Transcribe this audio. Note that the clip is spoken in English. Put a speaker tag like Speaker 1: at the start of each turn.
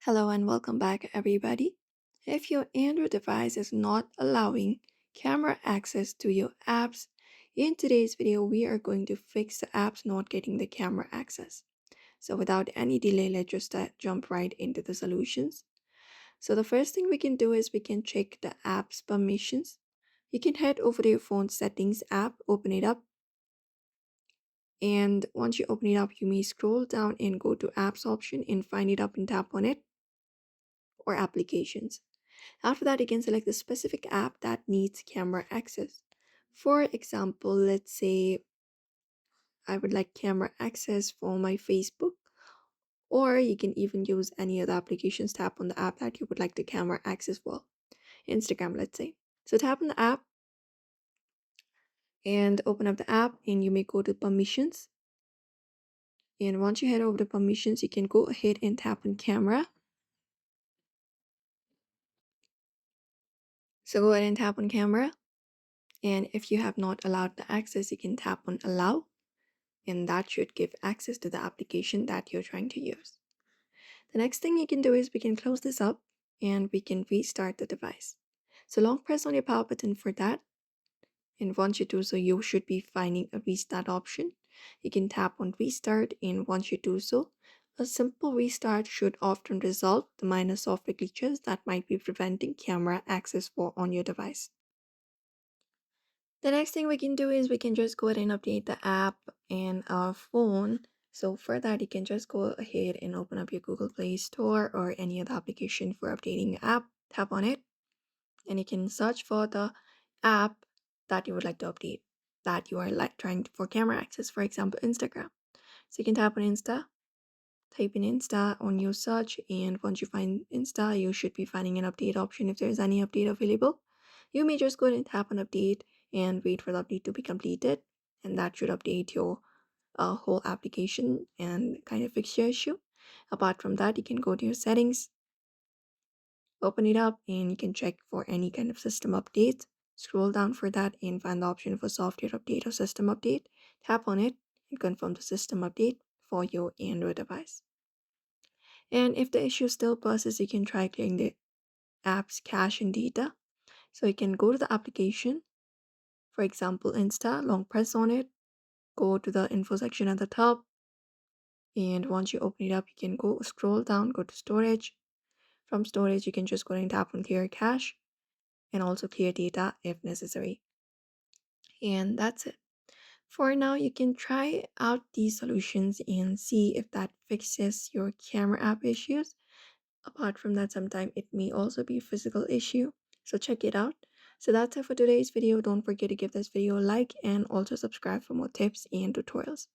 Speaker 1: Hello and welcome back, everybody. If your Android device is not allowing camera access to your apps, in today's video, we are going to fix the apps not getting the camera access. So, without any delay, let's just jump right into the solutions. So, the first thing we can do is we can check the app's permissions. You can head over to your phone settings app, open it up, and once you open it up, you may scroll down and go to apps option and find it up and tap on it or applications. After that, you can select the specific app that needs camera access. For example, let's say I would like camera access for my Facebook, or you can even use any other applications. Tap on the app that you would like the camera access for. Instagram, let's say. So tap on the app and open up the app, and you may go to permissions. And once you head over to permissions, you can go ahead and tap on camera. So go ahead and tap on camera. And if you have not allowed the access, you can tap on allow, and that should give access to the application that you're trying to use. The next thing you can do is we can close this up and we can restart the device. So long press on your power button for that, and once you do so, you should be finding a restart option. You can tap on restart, and once you do so, a simple restart should often resolve the minor software glitches that might be preventing camera access for on your device. The next thing we can do is we can just go ahead and update the app in our phone. So for that, you can just go ahead and open up your Google Play Store or any other application for updating your app. Tap on it, and you can search for the app that you would like to update, that you are like trying for camera access, for example, Instagram. So you can tap on Insta, type in Insta on your search, and once you find Insta, you should be finding an update option if there's any update available. You may just go ahead and tap on update and wait for the update to be completed, and that should update your whole application and kind of fix your issue. Apart from that, you can go to your settings, open it up, and you can check for any kind of system updates. Scroll down for that and find the option for software update or system update. Tap on it and confirm the system update for your Android device. And if the issue still persists, you can try clearing the app's cache and data. So you can go to the application, for example, Insta, long press on it, go to the info section at the top, and once you open it up, you can go scroll down, go to storage. From storage, you can just go and tap on clear cache and also clear data if necessary. And that's it. For now, you can try out these solutions and see if that fixes your camera app issues. Apart from that, sometimes it may also be a physical issue. So check it out. So that's it for today's video. Don't forget to give this video a like and also subscribe for more tips and tutorials.